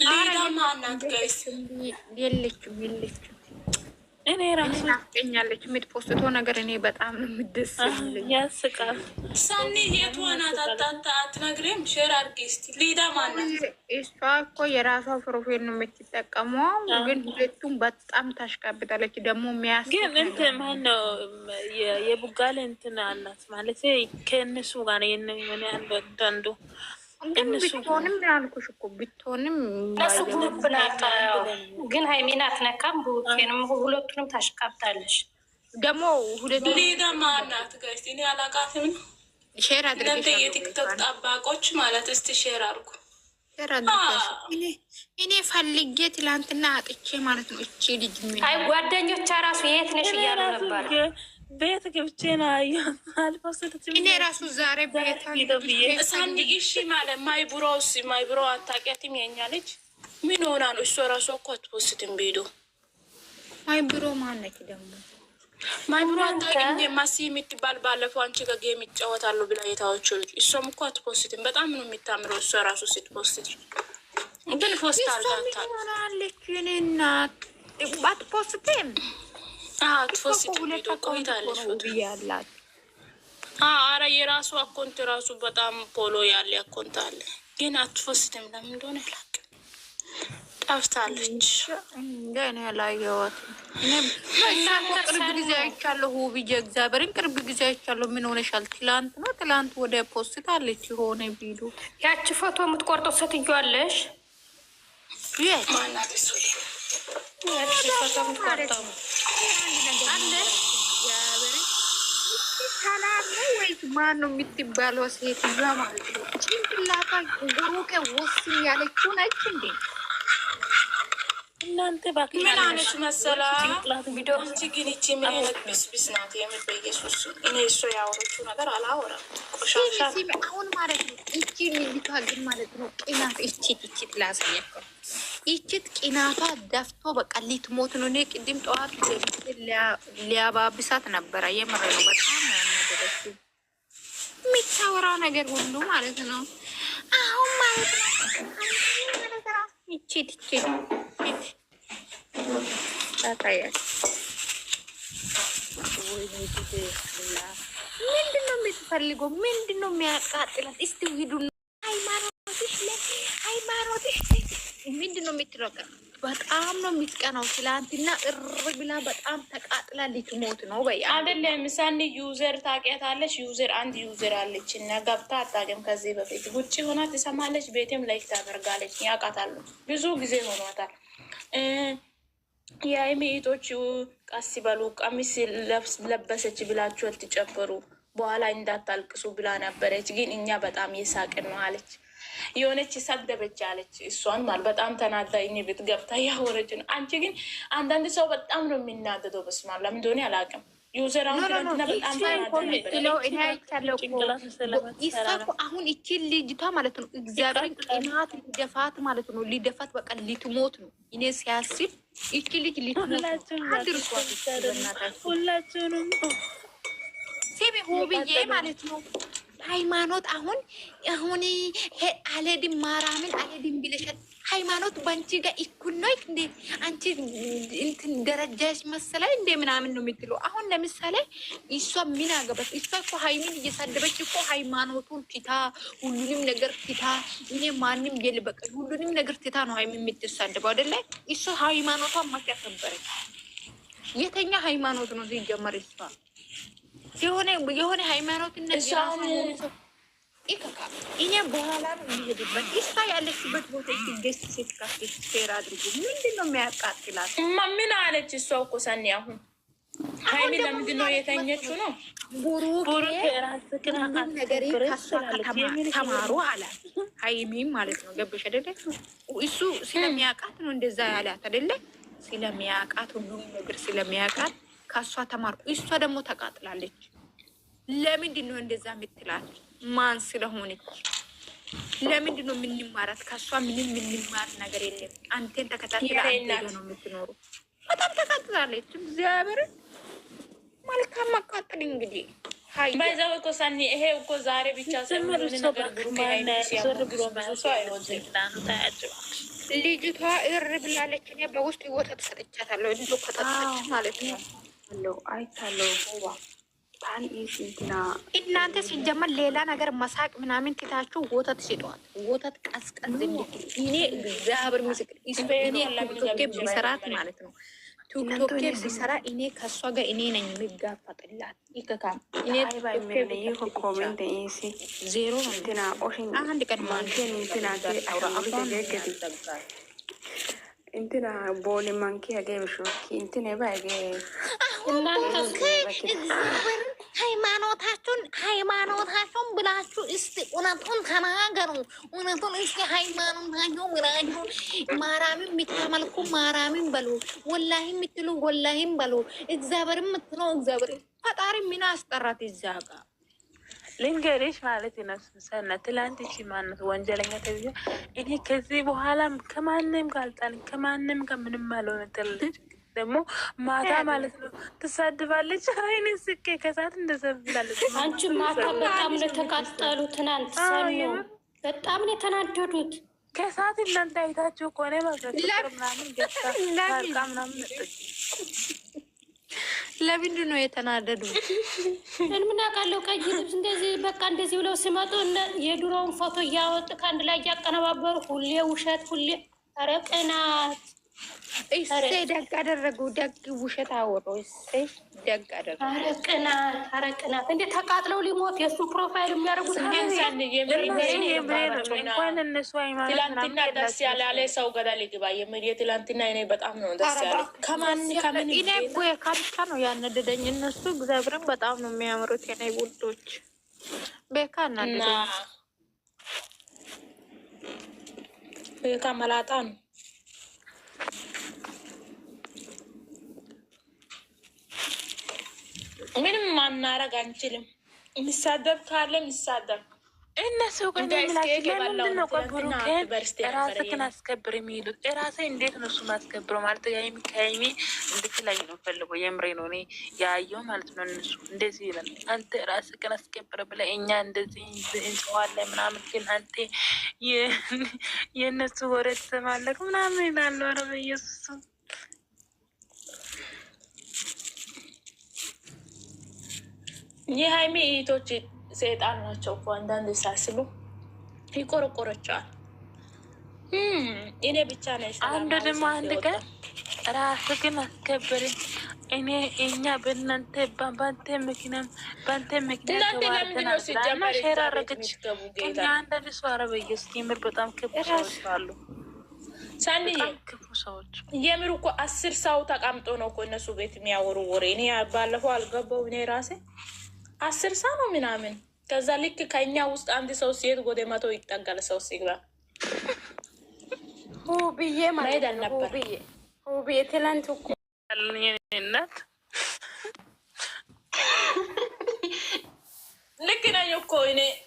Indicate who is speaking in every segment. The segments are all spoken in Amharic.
Speaker 1: ሌላ ማናት ጋይስ?
Speaker 2: የለችም። እኔ ራሱ ታስቀኛለች የምትፖስተው ነገር እኔ በጣም ነው የምደስልኝ።
Speaker 1: ያስቃል። ሰኒ የት ሆና አትነግሪም? ሼር አድርጊ እስኪ። ሌላ ማናት?
Speaker 2: እሷ እኮ የራሷ ፕሮፋይል ነው የምትጠቀመው፣ ግን ሁለቱም በጣም ታሽቃብጣለች። ደግሞ
Speaker 1: ግን እንትን ማነው የቡጋሌ እንትን አላት ማለት ከእነሱ ጋር የሆነ አንዱ
Speaker 2: ብትሆንም ያልኩሽ እኮ ብትሆንም
Speaker 3: ግን ሃይሚን አትነካም። ቡቴንም ሁለቱንም ታሽቃብጣለች።
Speaker 2: ደግሞ
Speaker 1: ሌላ ማናት ጋይስ? እኔ አላውቃትም።
Speaker 2: ሼር
Speaker 1: እናንተ የቲክቶክ ጠባቆች ማለት እስቲ ሼር አድርጉ።
Speaker 2: እኔ ፈልጌ ትላንትና አጥቼ ማለት ነው። እቺ ልጅ
Speaker 3: አይ ጓደኞቿ ራሱ የት ነሽ እያሉ ነበር።
Speaker 1: ቤት ገብቼ ነው አልፖስትም።
Speaker 2: እኔ ራሱ ዛሬ ቤት
Speaker 1: ሳንዲ እሺ ማለት ማይብሮ አታውቂያትም? የኛ ልጅ ምን ሆና ነው? እሷ ራሱ እኮ አትፖስትም። ቤዶ
Speaker 2: ማይብሮ ማነች ደግሞ?
Speaker 1: ማይብሮ አታውቂም? ማሲ የምትባል ባለፈው አንቺ ጋር ጌም ይጫወታሉ ብላ የታወችው ልጅ እሷም እኮ አትፖስትም። በጣም ነው የሚታምረው እሷ ራሱ ስትፖስት። ግን ፖስት
Speaker 2: አልታለች። እኔ እናት አትፖስትም።
Speaker 1: አረ የራሱ አኮንት ራሱ በጣም ፖሎ ያለ አኮንት አለ፣ ግን አትፎስትም። ለምን እንደሆነ አላውቅም፣ ጠፍታለች።
Speaker 2: ገና ያላየኋትም ቅርብ ጊዜ አይቻለሁ። ውብዬ እግዚአብሔርን ቅርብ ጊዜ አይቻለሁ። ምን ሆነሻል? ትላንት ወደ ፖስት አለች የሆነ ቪዲዮ።
Speaker 3: ያቺ ፎቶ የምትቆርጠው ሴትዮ አለሽ?
Speaker 1: ማናት?
Speaker 2: ሰላም ነው ወይስ ማን ነው የምትባለው ሴትዮዋ ማለት ነው? ጭንቅላቷ ጉሩቄ ወስኝ ያለችው ነች እንዴ?
Speaker 1: እናንተ ምን አነች መሰላ ቪዲዮ እንጂ ግን ይቺ ምን አይነት ብስብስ ናት? የምር በኢየሱስ እኔ እሱ ያወረችው ነገር አላወራም። ቆሻሻ
Speaker 2: አሁን ማለት ነው። ይቺ ልጅቷ ግን ማለት ነው ቅናት ይቺ ላሳያቸው። ይቺት ቅናቷ ደፍቶ በቃ ልትሞት ነው። እኔ ቅድም ጠዋት ሊያባብሳት ነበረ። የምር ነው በጣም ያናደደችው የሚታወራው ነገር ሁሉ ማለት ነው። አሁን ማለት ነው ይቺ ታታያል። ምንድን ነው የምትፈልገው? ምንድን ነው የሚያቃጥላት? እስቲ ሂዱ። ሃይማኖትሽ ምንድን ነው የምትረቀ? በጣም ነው የምትቀናው። ትላንትና እር ብላ በጣም ተቃጥላ ልትሞት ነው። በያ
Speaker 1: አይደለም ሳኒ ዩዘር ታውቂያታለሽ? አንድ ዩዘር አለች እና ገብታ አታውቅም። ከዚህ በፊት ውጭ ሆና ትሰማለች፣ ቤትም ላይክ ታደርጋለች። ያውቃታሉ፣ ብዙ ጊዜ ሆኗታል። የአይሜቶች ቀስ በሉ ቀሚስ ለበሰች ብላችሁ አትጨበሩ፣ በኋላ እንዳታልቅሱ ብላ ነበረች። ግን እኛ በጣም የሳቅን ነው አለች። የሆነች ሰደበች አለች። እሷን ማለት በጣም ተናዳ እኔ ቤት ገብታ ያወረች ነው። አንቺ ግን አንዳንድ ሰው በጣም ነው የሚናደደው። በስማ ለምን እንደሆነ አላውቅም። ዩዘራውን ትናንትና በጣም
Speaker 2: አሁን ይቺ ልጅቷ ማለት ነው እግዚአብሔርን ቅናት ሊደፋት ማለት ነው። ሊደፋት በቃ ሊትሞት ነው። እኔ ሲያስብ ይቺ ልጅ ሊትሞት
Speaker 1: ሁላችሁንም
Speaker 2: ሲቢ ሆብዬ ማለት ነው። ሃይማኖት አሁን አለድም ማራምን አለድም ብለሻት ሃይማኖት በአንቺ ጋር እኩል ነው እንዴ? አንቺ እንትን ደረጃሽ መሰለ እንዴ ምናምን ነው የምትለው። አሁን ለምሳሌ እሷ ምን አገባት? እሷ እኮ ሃይሚን እየሳደበች እኮ ሃይማኖቱን ፊታ ሁሉንም ነገር ፊታ እኔ ማንም የልበቀ ሁሉንም ነገር ፊታ ነው ሃይሚን የምትሳደበው አይደለ? እሷ ሃይማኖቷን ማስያከበረች የተኛ ሃይማኖት ነው ሲጀመር እሷ የሆነ ሃይማኖት እኔ በኋላ ነው የሚሄድበት። እሷ ያለችበት ቦታ ገስ ሴት ካፌት ሴራ አድርጉ። ምንድን ነው የሚያቃጥላት?
Speaker 1: ምን አለች እሷ እኮ ሰኒ አሁን ሃይሚ ለምንድን ነው የተኘችው ነው?
Speaker 2: ነገር ተማሩ አላት ሃይሚም ማለት ነው። ገበሽ አይደለ? እሱ ስለሚያውቃት ነው እንደዛ ያላት አይደለ? ስለሚያውቃት ሁሉም ነገር ስለሚያውቃት ከእሷ ተማሩ። እሷ ደግሞ ተቃጥላለች። ለምንድን ነው እንደዛ የምትላት? ማን ስለሆነች? ለምንድን ነው የምንማራት? ከእሷ ምንም የምንማር ነገር የለም። አንቴን ተከታትላ ነው የምትኖሩ። በጣም ተቃጥላለች። እግዚአብሔር መልካም ማቃጠል እንግዲህ
Speaker 1: ባይዛው እኮ ሰኒ ይሄ እኮ ዛሬ ብቻ ሰምሩ ነገር ግሩፕ ላይ ሲያምሩ ብዙ ሰው አይወዝም።
Speaker 2: ልጅቷ እር ብላለች። እኔ በውስጥ ወተት ሰጥቻታለሁ እንዶ ከጠጣች ማለት ነው።
Speaker 4: አይታለሁ
Speaker 2: እናንተ ሲጀመር ሌላ ነገር መሳቅ ምናምን ትታችሁ ወተት ስጧት። ወተት ቀዝቀዝ እንድትል እኔ እግዚአብሔር ምስክር እኔ ቲክቶክ ቢሰራት ማለት ነው ቲክቶክ ቢሰራ እኔ ከእሷ ጋር እኔ ነኝ የሚጋፈጥላት። ይከካም እኔ ዜሮ አንድ ቀን
Speaker 4: እንትና ቦሌ ማንኪ ያገበሹ እንትን ባገ
Speaker 5: ሃይማኖታችሁን ብላችሁ እስቲ እውነቱን ተናገሩ። እውነቱን እስቲ ሃይማኖታችሁ ብላችሁ ማራምን የምታመልኩ ማራምን በሉ፣ ወላሂ የምትሉ ወላሂም በሉ፣ እግዚአብሔር የምትለው እግዚአብሔር። ፈጣሪ ምን አስጠራት እዛ ጋ
Speaker 6: ልንገርሽ ማለት ነው። ሰነ ትላንት እቺ ማነት ወንጀለኛ ተብዬ እኔ ከዚህ በኋላ ከማንም ጋልጣል ከማንም ከምንም አልሆነ ትላለች። ደግሞ ማታ ማለት ነው ትሳድባለች። አይኔ ስቄ ከሳት እንደዘብላለች።
Speaker 3: አንቺ ማታ በጣም ነው የተቃጠሉ። ትናንት ሰኞ በጣም ነው የተናደዱት።
Speaker 6: ከሳት እናንተ አይታችሁ ከሆነ ማለት ምናምን ገታ ታርቃ ምናምን ነጠች።
Speaker 2: ለምንድን ነው የተናደዱ?
Speaker 3: ምን አውቃለሁ። ቀይ ልብስ እንደዚህ በቃ እንደዚህ ብለው ሲመጡ የድሮውን ፎቶ እያወጡ ከአንድ ላይ እያቀነባበሩ ሁሌ ውሸት ሁሌ ረቅናት
Speaker 2: እሰይ ደግ አደረጉ። ደግ ውሸት አወሩ። እሰይ ደግ አደረጉ።
Speaker 3: አረቅናት እንዴ ተቃጥለው ሊሞት የእሱ ፕሮፋይል የሚያደርጉት
Speaker 6: እንኳን እነሱ
Speaker 1: ትላንትና ደስ ያለ ሰው ገደል ይግባ። የምር የትላንትና እኔ በጣም ነው ደስ ያለ። ከማን
Speaker 2: እኔ ካብቻ ነው ያነደደኝ። እነሱ እግዚአብሔርን በጣም ነው የሚያምሩት የኔ ውዶች። ቤካ እና
Speaker 1: ቤካ መላጣ ነው። ምንም ማናረግ አንችልም። የሚሳደብ ካለ የሚሳደብ
Speaker 6: እነሱ ግን ለምንድን ነው ብሩኬን ራስህን አስከብር የሚሄዱት? ራሴ እንዴት ነው እሱ ማስከብረው? ማለት ከሀይሚ እንድትለኝ ነው ፈልጎ የምሬ ነው እኔ ያየው ማለት ነው። እነሱ እንደዚህ ይላል፣ አንተ ራስህን አስከብር ብለህ እኛ እንደዚህ እንሰዋለን ምናምን፣ ግን አንተ የእነሱ ወሬ ትሰማለህ ምናምን ይላሉ። ኧረ በኢየሱስ
Speaker 1: የሀይሚ እህቶች ሰይጣን ናቸው እኮ አንዳንድ ሳስቡ ይቆረቆረቸዋል። እኔ ብቻ ነው
Speaker 6: አንድ ደግሞ አንድ ቀን ራስህን አስከብር እኛ በእናንተ በአንተ ምክንያት ተዋርተናልና ሼር አረገች። እኛ አንዳንድ ሰው አረበ የምር በጣም ክፉ ሰዎች አሉ።
Speaker 1: ሳንዬ
Speaker 6: ክፉ ሰዎች
Speaker 1: የምር እኮ 10 ሰው ተቀምጦ ነው እኮ እነሱ ቤት የሚያወሩ ወሬ። እኔ ባለፈው አልገባው እኔ ራሴ 10 ሰው ነው ምናምን። ከዛ ልክ ከኛ ውስጥ አንድ ሰው ሴት ወደ 100 ይጠጋል። ሰው ሲግባ
Speaker 4: ሁብዬ ማለት ነው። ሁብዬ ትላንት እኮ
Speaker 6: እናት
Speaker 1: ልክ ነኝ እኮ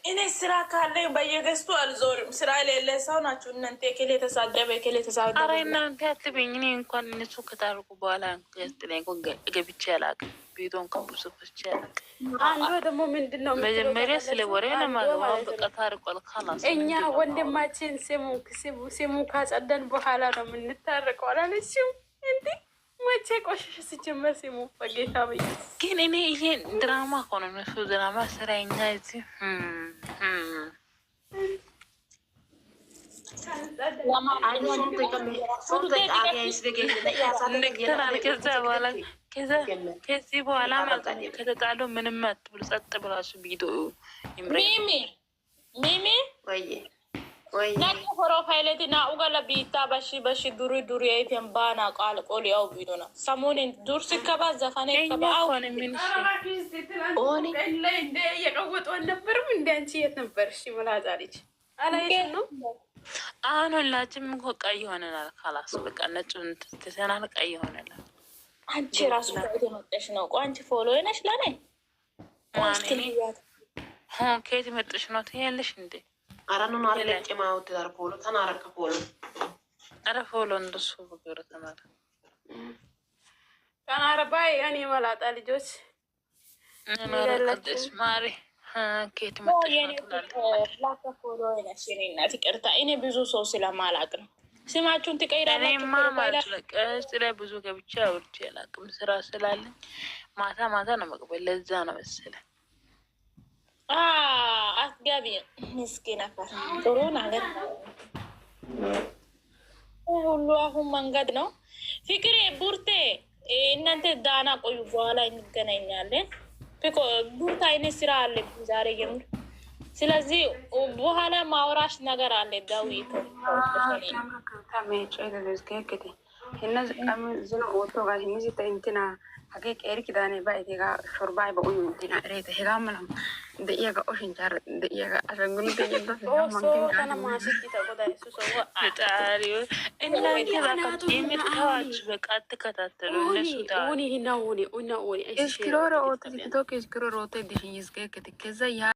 Speaker 1: እኔ ስራ ካለኝ በየገዝቱ አልዞርም። ስራ የሌለ ሰው ናችሁ እናንተ። ከሌ ተሳደበ ከሌ ተሳደበ።
Speaker 6: ኧረ እናንተ አትበኝ። እኔ እንኳን እነሱ ከታርቁ በኋላ ገብቼ አላውቅም። ቤቶን ከብሱ ፍቼ አላውቅም።
Speaker 4: አንዱ ደግሞ ምንድን ነው
Speaker 6: መጀመሪያ ስለ ወሬ ለማግባብ በቃ ታርቋል። ካላስ
Speaker 4: እኛ ወንድማችን ስሙ ካጸደን በኋላ ነው የምንታረቀው አላለችም እንዴ? መቼ ቆሸሽ ሲጀመር ሲሙ በጌታ በይ።
Speaker 6: ግን እኔ ይሄ ድራማ ሆነ እነሱ ድራማ ስራ እኛ እዚህ ከዚህ በኋላ ማለት ከተጣሉ ምንም አትብሉ፣ ጸጥ ብላችሁ ቪዲዮ
Speaker 1: ሚሚ ናቶ ፕሮፋይለት ና ኡጋላ ቢታ በሺ ዱሪ አይተን ባና ቃል ቆል ያው ቢዶና ሰሞኑን ዱር ሲከባ ዘፈኔ ከባው
Speaker 4: ኦኒ ላይ እንደ የቀወጡ አልነበርም። እንደ አንቺ የት ነበርሽ? መላጣ ልጅ አላየሽም ነው?
Speaker 6: አሁን ሁላችንም እኮ ቀይ ሆነናል። ካላስ በቃ ነጭ ትተናል፣ ቀይ ሆነናል።
Speaker 1: አንቺ ራሱ ከየት መጣሽ ነው? አንቺ ፎሎ ነሽ ለኔ
Speaker 6: ከየት መጣሽ ነው ትያለሽ እንዴ?
Speaker 5: አራኑ ማለ ለጭማው ተዳር ፖሎ ተናረከ ፖሎ
Speaker 6: አረ ፎሎ እንደሱ በገረ ተማረ
Speaker 4: ተናረባይ እኔ መላጣ ልጆች
Speaker 6: እናረከደስ ማሪ ከየት መጣሽ ነው ትላለች።
Speaker 1: ላከ ፎሎ ነሽ እኔ እናት ይቅርታ፣ እኔ ብዙ ሰው ስለማላቅ ነው። ስማችሁን ትቀይራላችሁ።
Speaker 6: እኔማ ማለት ነው ቀስ ላይ ብዙ ገብቼ አውርቼ አላውቅም። ስራ ስላለኝ ማታ ማታ ነው መቅበል። ለዛ ነው መሰለኝ
Speaker 1: አትገቢ። ምስኪን ነበር። ጥሩ ነገር ሁሉ አሁን መንገድ ነው። ፍቅሬ ቡርቴ እናንተ ዳና ቆዩ፣ በኋላ እንገናኛለን። ቡርታ አይነት ስራ አለ ዛሬ የምር። ስለዚህ በኋላ ማውራሽ ነገር አለ። ዳዊት
Speaker 7: hagee qeeri kidaane ba itiga shorbaa ba uyu intina reeta hegaa malam de'iyaga oshinchar de'iyaga ashangulute jiddo iskiroora oote tiktoke iskiroora oote dishin yizgeeketi keza yaa